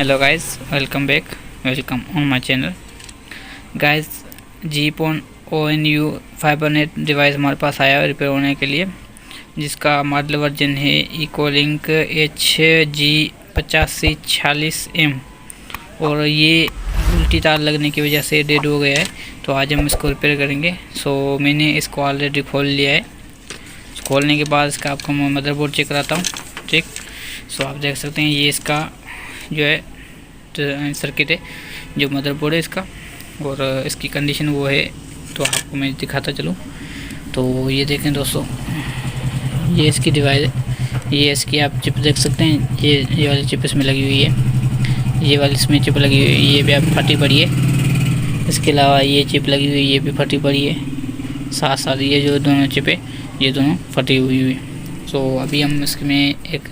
Hello guys, welcome on my channel guys. GPON ONU fibernet device हमारे पास आया है रिपेयर होने के लिए, जिसका मॉडल वर्जन है इकोलिंक HG8546M और ये उल्टी तार लगने की वजह से डेड हो गया है। तो आज हम इसको रिपेयर करेंगे। सो मैंने इसको ऑलरेडी खोल लिया है। खोलने के बाद इसका आपको मैं मदरबोर्ड चेक कराता हूँ। ठीक, सो आप देख सकते हैं ये इसका जो है सर्किट है, जो मदरबोर्ड है इसका, और इसकी कंडीशन वो है। तो आपको मैं दिखाता चलूँ। तो ये देखें दोस्तों, ये इसकी डिवाइस है। ये इसकी आप चिप देख सकते हैं। ये वाली चिप इसमें लगी हुई है, ये वाली इसमें चिप लगी हुई है, ये भी आप फटी पड़ी है। इसके अलावा ये चिप लगी हुई है, ये भी फटी पड़ी है। साथ साथ ये जो दोनों चिप है ये दोनों फटी हुई है। तो अभी हम इसमें एक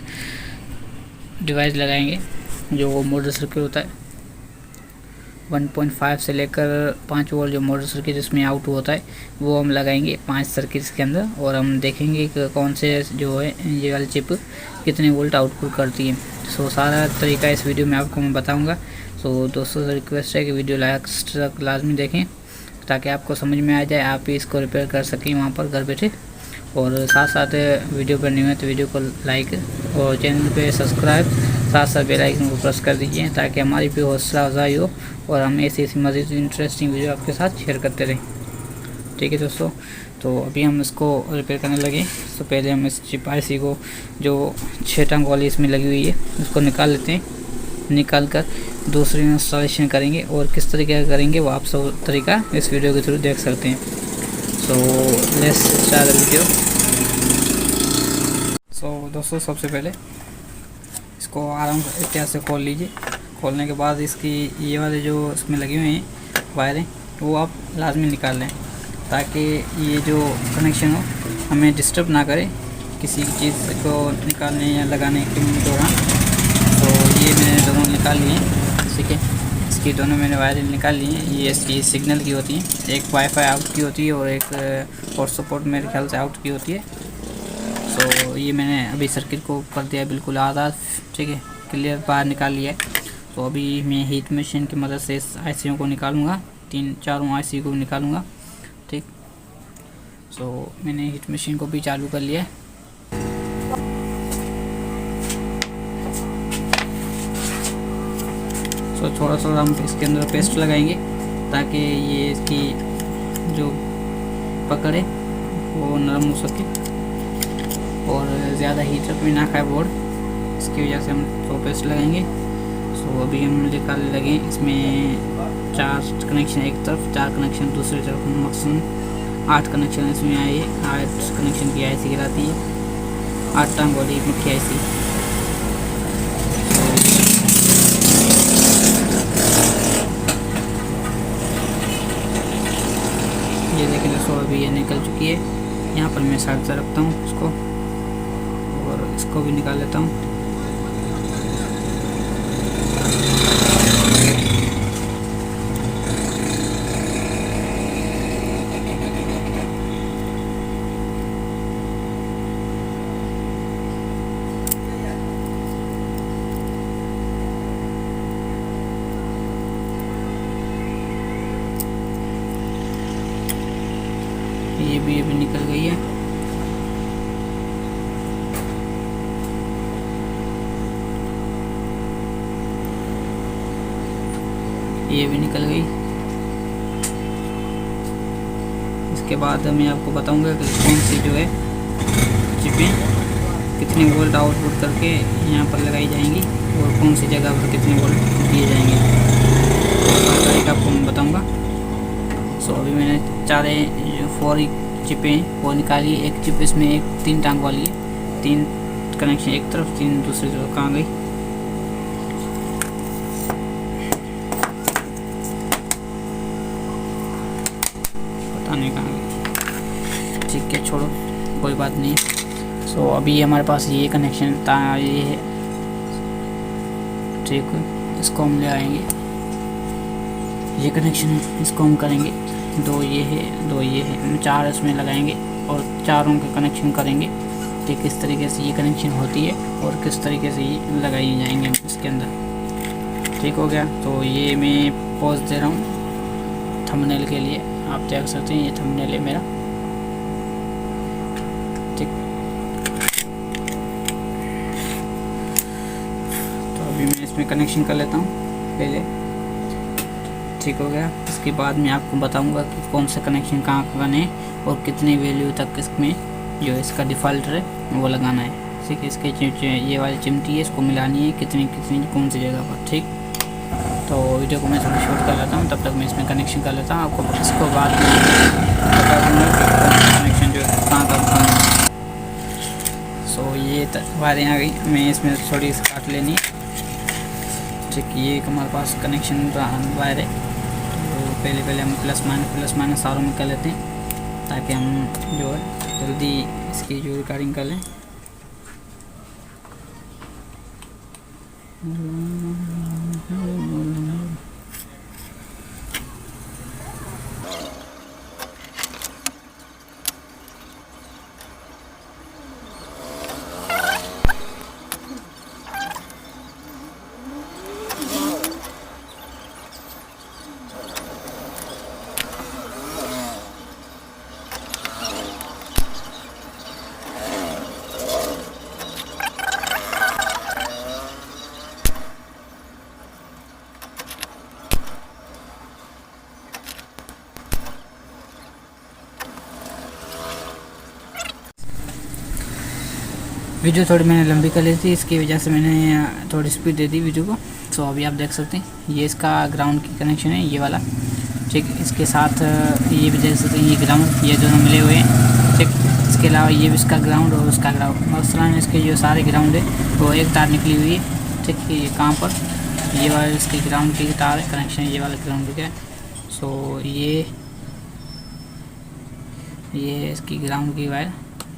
डिवाइस लगाएंगे जो मोटर सर्किट होता है 1.5 से लेकर 5 वोल्ट, जो मोटर सर्किट इसमें आउट होता है वो हम लगाएंगे 5 सर्किट्स के अंदर, और हम देखेंगे कि कौन से जो है ये वाली चिप कितने वोल्ट आउटपुट करती है। सो सारा तरीका इस वीडियो में आपको मैं बताऊंगा। सो दोस्तों से रिक्वेस्ट है कि वीडियो लास्ट तक लाजमी देखें ताकि आपको समझ में आ जाए, आप भी इसको रिपेयर कर सकें वहाँ पर घर बैठे। और साथ साथ वीडियो पर नहीं है तो वीडियो को लाइक और चैनल पे सब्सक्राइब, साथ साथ बेल आइकन को प्रेस कर दीजिए ताकि हमारी भी हौसला अफजाई हो और हम ऐसी मज़ीद इंटरेस्टिंग वीडियो आपके साथ शेयर करते रहें। ठीक है दोस्तों, तो अभी हम इसको रिपेयर करने लगे। तो पहले हम इस चिप IC को जो 6 टंग वाली इसमें लगी हुई है उसको निकाल लेते हैं। निकाल कर दूसरी इंस्टॉलेशन करेंगे, और किस तरीके का करेंगे वो आप सब तरीका इस वीडियो के थ्रू देख सकते हैं। So let's start the video. So दोस्तों, सबसे पहले इसको आराम से इत्यादि से खोल लीजिए। खोलने के बाद इसकी ये वाले जो इसमें लगी हुई हैं वायरें वो आप लाजमी निकाल लें ताकि ये जो कनेक्शन हो हमें डिस्टर्ब ना करे किसी चीज़ को निकालने या लगाने के दौरान। तो ये मैंने दोनों निकाल लिए हैं। ठीक है, इसकी दोनों मैंने वायरें निकाल ली हैं। ये इसकी सिग्नल की होती हैं, एक वाईफाई आउट की होती है और एक हॉट सपोर्ट मेरे ख्याल से आउट की होती है। तो ये मैंने अभी सर्किट को कर दिया बिल्कुल आधा। ठीक है, क्लियर बाहर निकाल लिया है। तो अभी मैं हीट मशीन की मदद से इस IC को निकालूंगा, 3-4 IC को निकालूंगा। ठीक, सो मैंने हीट मशीन को भी चालू कर लिया है। सो थोड़ा थोड़ा हम इसके अंदर पेस्ट लगाएंगे ताकि ये इसकी जो पकड़ है वो नरम हो सके और ज़्यादा हीटर भी ना खाए बोर्ड। इसकी वजह से हम तो पेस्ट लगाएंगे। सो अभी हम निकालने लगे। इसमें 4 कनेक्शन एक तरफ, 4 कनेक्शन दूसरी तरफ, मकसद 8 कनेक्शन इसमें आए। 8 कनेक्शन की IC गिराती है, 8 टांग वाली मुख्य IC। ये देखें दोस्तों, अभी ये निकल चुकी है। यहाँ पर मैं साइड से रखता हूँ इसको और इसको भी निकाल लेता हूँ। ये भी निकल गई है। ये भी निकल गई। इसके बाद मैं आपको बताऊंगा कि कौन सी जो है चिपें कितने वोल्ट आउटपुट करके यहाँ पर लगाई जाएंगी और कौन सी जगह पर कितने वोल्ट दिए जाएंगे, तो तारीख आपको मैं बताऊंगा। सो अभी मैंने 4 चिपें वो निकाली। एक चिप इसमें एक 3 टांग वाली है, 3 कनेक्शन एक तरफ, 3 दूसरी तरफ। कहाँ गई? पता नहीं कहाँ गई। ठीक है, छोड़ो, कोई बात नहीं। सो अभी हमारे पास ये कनेक्शन ये है। ठीक है, इसको हम ले आएंगे। ये कनेक्शन है, इसको हम करेंगे। 2 ये है, 2 ये है, हम 4 इसमें लगाएंगे और चारों का कनेक्शन करेंगे। कि किस तरीके से ये कनेक्शन होती है और किस तरीके से ये लगाई जाएंगे इसके अंदर। ठीक हो गया। तो ये मैं पॉज दे रहा हूँ थंबनेल के लिए, आप देख सकते हैं ये थंबनेल है मेरा। ठीक, तो अभी मैं इसमें कनेक्शन कर लेता हूँ पहले। ठीक हो गया। इसके बाद मैं आपको बताऊंगा कि कौन सा कनेक्शन कहाँ करना है और कितनी वैल्यू तक इसमें जो इसका डिफ़ॉल्ट है वो लगाना है। ठीक है, इसके ये वाली चिमटी है, इसको मिलानी है कितनी कौन सी जगह पर। ठीक, तो वीडियो को मैं थोड़ी शॉर्ट कर लेता हूँ, तब तक मैं इसमें कनेक्शन कर लेता हूँ। आपको इसको बाद में बता दूँगा कि कौन सा कनेक्शन जो है कहाँ करना है। सो ये वायरें आ गई, मैं इसमें थोड़ी सी काट लेनी है। ठीक, ये हमारे पास कनेक्शन वायर है। तो पहले हम प्लस माइनस सारों में कर लेते हैं, ताकि हम जो है जल्दी इसकी जो रिकॉर्डिंग कर लें। वीडियो थोड़ी मैंने लंबी कर ली थी, इसकी वजह से मैंने थोड़ी स्पीड दे दी वीडियो को। तो अभी आप देख सकते हैं ये इसका ग्राउंड की कनेक्शन है, ये वाला। ठीक, इसके साथ ये भी देख सकते हैं, ये ग्राउंड, ये दोनों मिले हुए हैं। ठीक, इसके अलावा ये भी इसका ग्राउंड और उसका ग्राउंड, मसलन इसके जो सारे ग्राउंड है वो एक तार निकली हुई है। ठीक, ये कहाँ पर, ये वाला इसके ग्राउंड की तार कनेक्शन, ये वाला ग्राउंड का है। सो ये इसकी ग्राउंड की वायर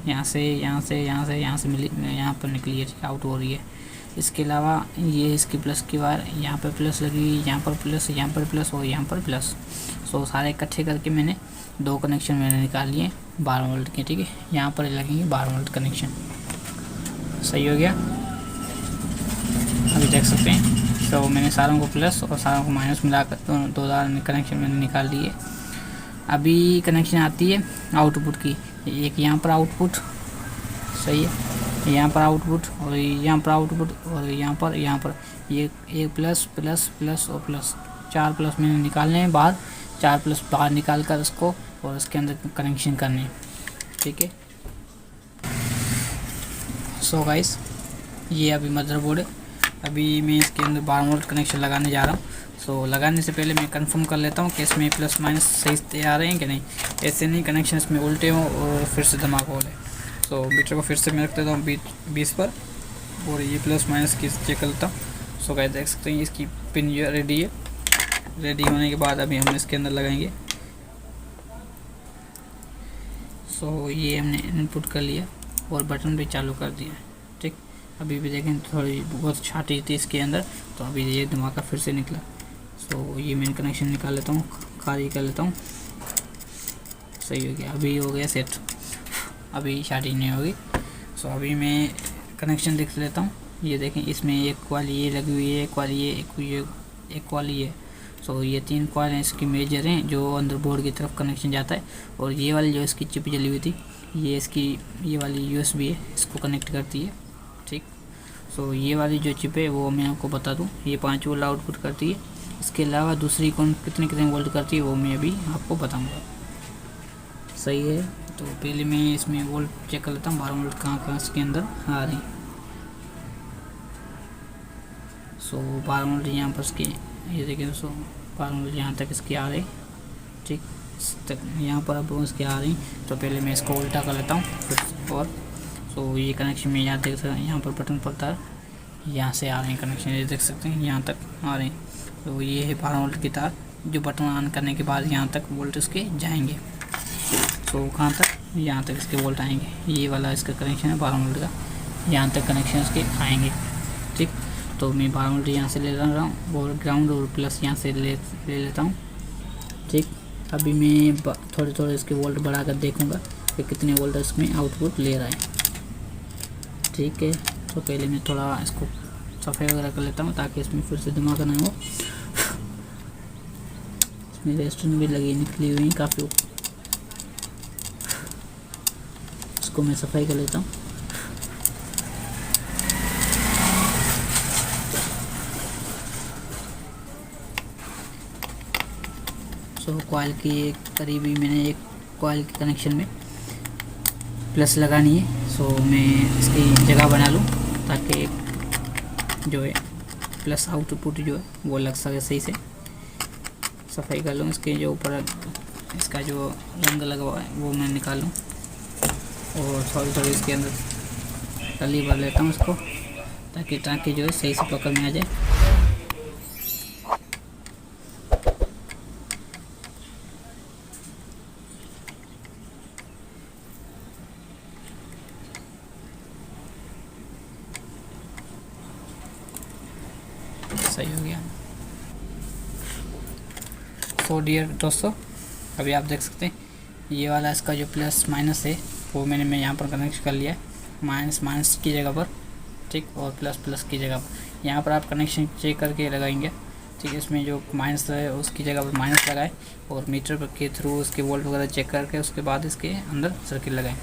यहाँ से मिली, यहाँ पर निकली है, आउट हो रही है। इसके अलावा ये इसकी प्लस की वायर यहाँ पर प्लस लगी हुई, यहाँ पर प्लस और यहाँ पर प्लस। सो सारे इकट्ठे करके मैंने 2 कनेक्शन मैंने निकाल लिए 12 वोल्ट के। ठीक है, यहाँ पर लगेंगे 12 वोल्ट कनेक्शन। सही हो गया, अभी देख सकते हैं। तो मैंने सारों को प्लस और सारों को माइनस मिलाकर 2 कनेक्शन मैंने निकाल दिए। अभी कनेक्शन आती है आउटपुट की, एक यहाँ पर आउटपुट, सही है, यहाँ पर आउटपुट और यहाँ पर आउटपुट और यहाँ पर ये एक प्लस और प्लस, 4 प्लस मैंने निकालने हैं बाहर, 4 प्लस बाहर निकाल कर इसको और इसके अंदर कनेक्शन करने हैं। ठीक है, सो गाइस ये अभी मदरबोर्ड है। अभी मैं इसके अंदर 12 वोल्ट कनेक्शन लगाने जा रहा हूँ। सो लगाने से पहले मैं कंफर्म कर लेता हूँ कि इसमें प्लस माइनस सही आ रहे हैं कि नहीं। ऐसे नहीं कनेक्शन इसमें उल्टे हों और फिर से धमाका हो जाए। सो मीटर को फिर से मैं रख देता हूँ 20 पर और ये प्लस माइनस की चेक कर लेता हूँ। सो गाइस देख सकते हैं इसकी पिन जो रेडी है। रेडी होने के बाद अभी हम इसके अंदर लगाएंगे। सो ये हमने इनपुट कर लिया और बटन भी चालू कर दिया। ठीक, अभी भी देखें थोड़ी बहुत छाटी थी इसके अंदर, तो अभी ये धमाका फिर से निकला। सो ये मेन कनेक्शन निकाल लेता हूँ, खाली कर लेता हूँ। सही हो गया, अभी हो गया सेट, अभी छाटी नहीं होगी। सो अभी मैं कनेक्शन देख लेता हूँ। ये देखें इसमें एक वाली ये लगी हुई है, एक वाली ये, एक वाली है। सो ये 3 कॉइल हैं इसकी मेजर हैं जो अंदर बोर्ड की तरफ कनेक्शन जाता है। और ये वाली जो इसकी चिप जली हुई थी, ये इसकी ये वाली USB है, इसको कनेक्ट करती है। ठीक, सो ये वाली जो चिप है वो मैं आपको बता दूं, ये 5 वोल्ट आउटपुट करती है। इसके अलावा दूसरी कौन कितने वोल्ट करती है वो मैं अभी आपको बताऊंगा। सही है, तो पहले मैं इसमें वोल्ट चेक कर लेता हूँ 12 वोल्ट कहाँ इसके अंदर आ रही। सो 12 वोल्ट यहाँ पर इसके, ये देखिए दोस्तों 12 वोल्ट यहाँ तक इसकी आ रही। ठीक, तक यहाँ पर अब इसके आ रही। तो पहले मैं इसको उल्टा कर लेता हूँ फिर और। सो ये कनेक्शन में यहाँ देख सकते हैं, यहाँ पर बटन पड़ता है, यहाँ से आ रहे हैं कनेक्शन, ये देख सकते हैं यहाँ तक आ रहे हैं। तो ये है 12 वोल्ट की तार जो बटन ऑन करने के बाद यहाँ तक वोल्ट इसके जाएंगे। तो कहाँ तक, यहाँ तक इसके वोल्ट आएंगे। ये वाला इसका कनेक्शन है 12 वोल्ट का, यहाँ तक कनेक्शन इसके आएंगे। ठीक, तो मैं 12 वोल्ट यहाँ से ले रहा हूँ और ग्राउंड और प्लस यहाँ से ले लेता हूँ। ठीक, अभी मैं थोड़े इसके वोल्ट बढ़ा कर देखूँगा कि कितने वोल्ट इसमें आउटपुट ले रहा है। ठीक है, तो पहले मैं थोड़ा इसको सफाई वगैरह कर लेता हूँ ताकि इसमें फिर से धमाका ना हो। इसमें रेस्टोरेंट भी लगी निकली हुई है काफ़ी, इसको मैं सफाई कर लेता हूँ। सो कॉइल की करीबी मैंने एक कॉइल के कनेक्शन में प्लस लगानी है। सो मैं इसकी जगह बना लूँ ताकि जो है प्लस आउटपुट जो है वो लग सके सही से। सफाई कर लूँ इसके जो ऊपर इसका जो रंग लगा हुआ है वो मैं निकाल लूँ और थोड़ी इसके अंदर तली भर लेता हूँ इसको ताकि जो है सही से पकड़ में आ जाए। सही हो गया। तो डियर दोस्तों, अभी आप देख सकते हैं ये वाला इसका जो प्लस माइनस है वो मैं यहाँ पर कनेक्ट कर लिया है, माइनस की जगह पर, ठीक, और प्लस की जगह पर। यहाँ पर आप कनेक्शन चेक करके लगाएंगे, ठीक। इसमें जो माइनस है उसकी जगह पर माइनस लगाए और मीटर पर के थ्रू उसके वोल्ट वगैरह चेक करके उसके बाद इसके अंदर सर्किट लगाएं।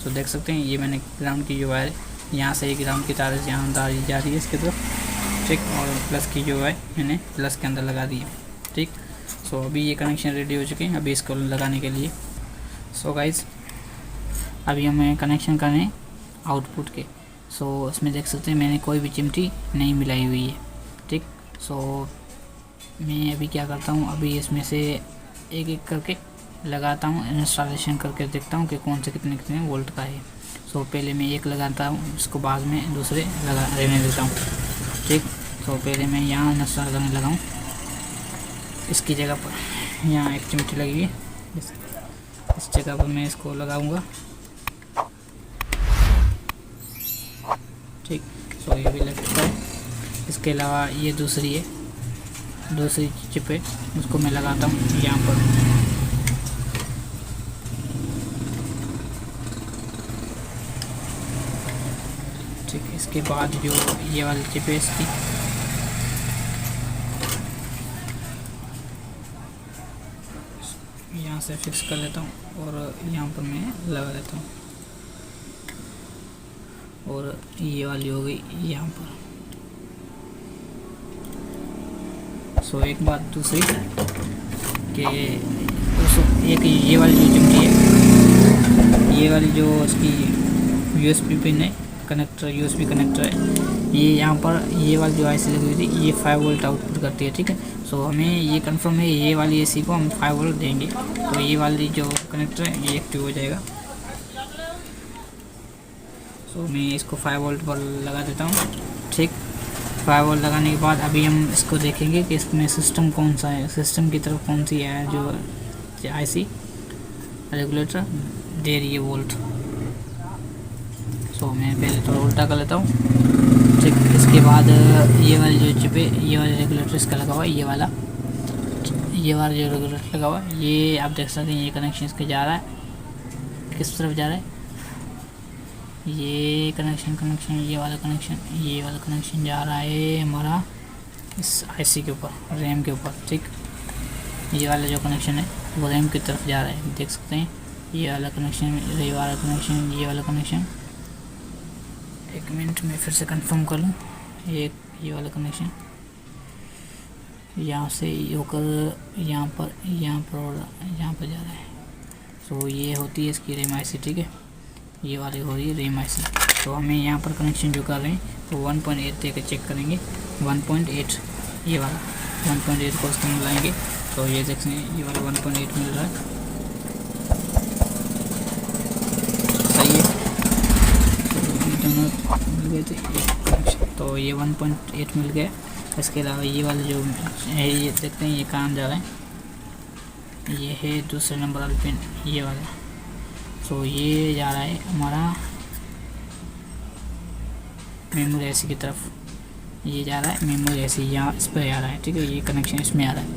सो देख सकते हैं ये मैंने ग्राउंड की जो वायर है यहाँ से ग्राउंड की तार यहाँ जा रही है इसकी तरफ, ठीक, और प्लस की जो है मैंने प्लस के अंदर लगा दी है, ठीक। सो अभी ये कनेक्शन रेडी हो चुके हैं अभी इसको लगाने के लिए। सो गाइज अभी हमें कनेक्शन करने आउटपुट के। सो इसमें देख सकते हैं मैंने कोई भी चिमटी नहीं मिलाई हुई है, ठीक। सो मैं अभी क्या करता हूँ, अभी इसमें से एक एक करके लगाता हूँ, इंस्टॉलेशन करके देखता हूँ कि कौन से कितने वोल्ट का है। सो पहले मैं एक लगाता हूँ, इसको बाद में दूसरे रहने देता हूँ, ठीक। तो पहले मैं यहाँ इंस्टॉल करने लगाऊँ, इसकी जगह पर यहाँ एक चिमटी लगी है, इस जगह पर मैं इसको लगाऊंगा, ठीक। सो ये भी लग चुका है। इसके अलावा ये दूसरी चिप है उसको मैं लगाता हूँ यहाँ पर, ठीक। इसके बाद जो ये वाली चिप है इसकी यहाँ से फिक्स कर लेता हूँ और यहाँ पर मैं लगा देता हूँ, और ये वाली हो गई यहाँ पर। सो एक बात दूसरी कि एक ये वाली जो चिमटी है, ये वाली जो इसकी यूएसबी पिन है, यूएसबी कनेक्टर है, ये यहाँ पर ये वाली जो आईसी लगी हुई थी ये 5 वोल्ट आउटपुट करती है, ठीक है। सो हमें ये कंफर्म है ये वाली एसी को हम 5 वोल्ट देंगे तो ये वाली जो कनेक्टर है ये एक्टिव हो जाएगा। सो मैं इसको 5 वोल्ट पर लगा देता हूँ, ठीक। 5 वोल्ट लगाने के बाद अभी हम इसको देखेंगे कि इसमें सिस्टम कौन सा है, सिस्टम की तरफ कौन सी है जो आईसी रेगुलेटर दे रही है वोल्ट। सो मैं पहले थोड़ा उल्टा कर लेता हूँ, ठीक। इसके बाद ये वाली जो चिप है ये वाला रेगुलेटर इसका लगा हुआ है, ये वाला जो रेगुलेटर लगा हुआ है ये आप देख सकते हैं ये कनेक्शन इसके जा रहा है, किस तरफ जा रहा है, ये कनेक्शन ये वाला कनेक्शन जा रहा है हमारा इस आईसी के ऊपर, रैम के ऊपर, ठीक। ये वाला जो कनेक्शन है वो रैम की तरफ जा रहा है, देख सकते हैं ये वाला कनेक्शन, ये वाला कनेक्शन। एक मिनट में फिर से कंफर्म कर लूँ, ये वाला कनेक्शन यहाँ से होकर यहाँ पर जा रहा है। सो ये होती है इसकी रैम आईसी, ठीक है, ये वाली हो रही है रैम आईसी। तो हमें यहाँ पर कनेक्शन जो कर रहे हैं तो 1.8 देकर चेक करेंगे, 1.8 ये वाला 1.8 को उसको मिलाएंगे तो ये देख सकते हैं ये वाला 1.8 मिल रहा है, सही है। दोनों मिल गए थे कनेक्शन, तो ये 1.8 मिल गया। इसके अलावा ये वाला जो है ये देखते हैं ये कहाँ जा रहा है, ये है दूसरे नंबर वाला पिन, ये वाला। सो ये जा रहा है हमारा मेमोरी एसी की तरफ, ये जा रहा है मेमोरी एसी, यहाँ इस पर आ रहा है, ठीक है, ये कनेक्शन इसमें आ रहा है।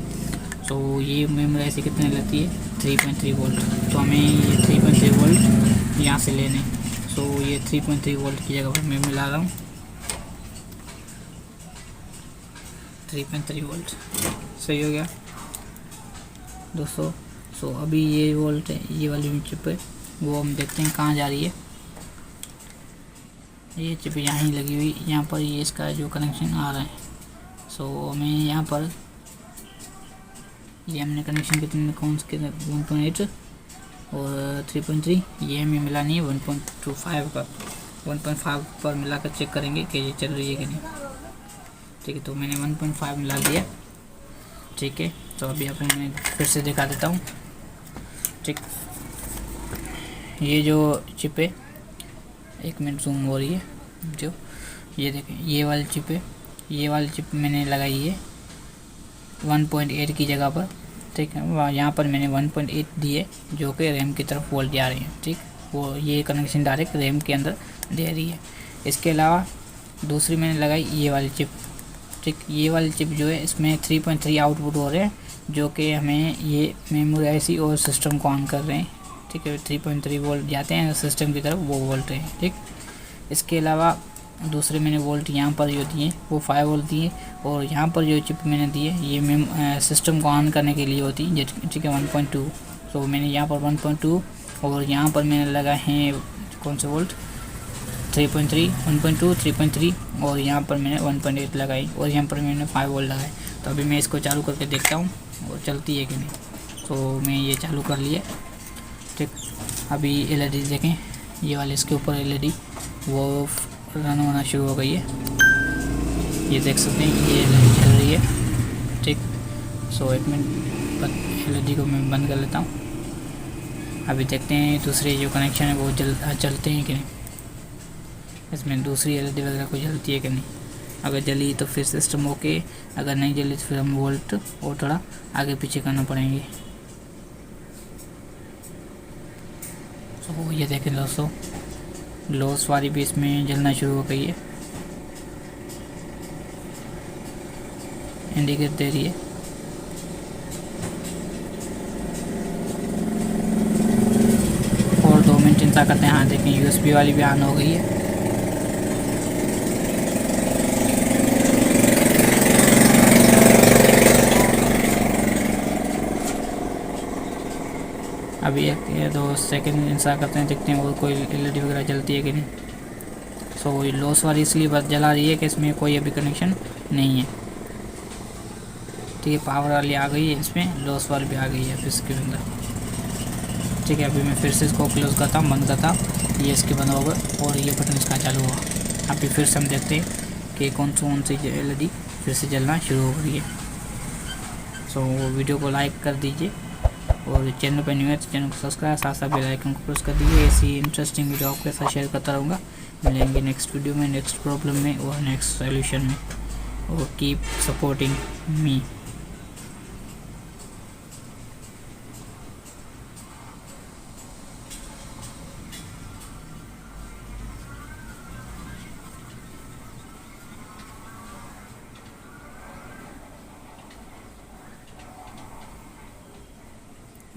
सो ये मेमोरी एसी कितने लेती है 3.3 वोल्ट, तो हमें ये 3.3 वोल्ट यहाँ से लेने। सो ये 3.3 वोल्ट की जगह पर मैं मिला रहा हूँ, 3.3 वोल्ट सही हो गया दोस्तों। सो अभी ये वोल्ट है, ये वाली चिप है वो हम देखते हैं कहाँ जा रही है। ये चिप यहाँ ही लगी हुई, यहाँ पर ये इसका जो कनेक्शन आ रहा है। सो हमें यहाँ पर ये हमने कनेक्शन कितने कौन से 1.8 और 3.3 ये हमें मिला नहीं है 1.25 पर 1.5 पर मिलाकर चेक करेंगे कि ये चल रही है कि नहीं। ठीक है, तो मैंने 1.5 मिला दिया। ठीक है, तो अभी आप मैं फिर से दिखा देता हूँ। ठीक, ये जो चिप है 1 मिनट जूम हो रही है, जो ये देखें ये वाली चिप है, ये वाली चिप मैंने लगाई है 1.8 की जगह पर। ठीक है, यहाँ पर मैंने 1.8 दिए जो कि रैम की तरफ वोल्ट जा रही है। ठीक, वो ये कनेक्शन डायरेक्ट रैम के अंदर दे रही है। इसके अलावा दूसरी मैंने लगाई ये वाली चिप। ठीक, ये वाली चिप जो है इसमें 3.3 आउटपुट हो रहे हैं जो कि हमें ये मेमोरी आईसी और सिस्टम को ऑन कर रहे हैं। ठीक है, 3.3 वोल्ट जाते हैं सिस्टम की तरफ, वो वोल्ट है। ठीक, इसके अलावा दूसरे मैंने वोल्ट यहाँ पर जो दिए वो 5 वोल्ट दिए, और यहाँ पर जो चिप मैंने दी है ये सिस्टम को ऑन करने के लिए होती है। ठीक है, 1.2। तो मैंने यहाँ पर 1.2 और यहाँ पर मैंने लगा है कौन से वोल्ट 3.3 1.2 3.3 और यहाँ पर मैंने 1.8 लगाई और यहाँ पर मैंने 5 वोल्ट लगाए। तो अभी मैं इसको चालू करके देखता हूँ और चलती है कि नहीं। तो मैं ये चालू कर लिया। ठीक, अभी एलईडी देखें, ये वाले इसके ऊपर एलईडी वो रन होना शुरू हो गई है, ये देख सकते हैं ये एलईडी चल रही है। ठीक, सो 1 मिनट एलईडी को मैं बंद कर लेता हूँ। अभी देखते हैं दूसरे जो कनेक्शन है वो चलते हैं कि नहीं, इसमें दूसरी एलईडी वगैरह को जलती है कि नहीं। अगर जली तो फिर सिस्टम ओके, अगर नहीं जली तो फिर हम वोल्ट और थोड़ा आगे पीछे करना पड़ेंगे। तो ये देखें दोस्तों, ग्लोस वाली भी इसमें जलना शुरू हो गई है, इंडिकेट दे रही है। और 2 मिनट चिंता करते हैं। हाँ देखें यूएसबी वाली भी ऑन हो गई है। अभी 1 या 2 सेकंड इंतजार करते हैं, देखते हैं और कोई एलईडी वगैरह जलती है कि नहीं। सो ये लॉस वाली इसलिए बस जला रही है कि इसमें कोई अभी कनेक्शन नहीं है। ठीक है, पावर वाली आ गई है, इसमें लॉस वाली भी आ गई है इसके अंदर। ठीक है, अभी मैं फिर से इसको क्लोज करता हूँ, बंद करता हूँ, ये इसके बंद होगा और ये बटन इसका चालू होगा। अभी फिर से हम देखते हैं कि कौन सी एलईडी फिर से जलना शुरू हो गई है। सो वीडियो को लाइक कर दीजिए और चैनल पर न्यू है तो चैनल को सब्सक्राइब, साथ साथ बेल आइकन को प्रेस कर दीजिए। ऐसी इंटरेस्टिंग वीडियो आपके साथ शेयर करता रहूँगा। मिलेंगे नेक्स्ट वीडियो में, नेक्स्ट प्रॉब्लम में और नेक्स्ट सॉल्यूशन में। और कीप सपोर्टिंग मी।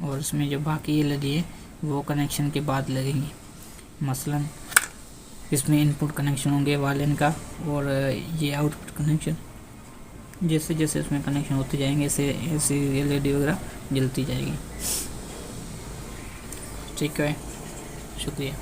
और इसमें जो बाकी एलईडी है वो कनेक्शन के बाद लगेंगी। मसलन इसमें इनपुट कनेक्शन होंगे वालन का और ये आउटपुट कनेक्शन। जैसे जैसे इसमें कनेक्शन होते जाएंगे ऐसे एलईडी वगैरह जलती जाएगी। ठीक है, शुक्रिया।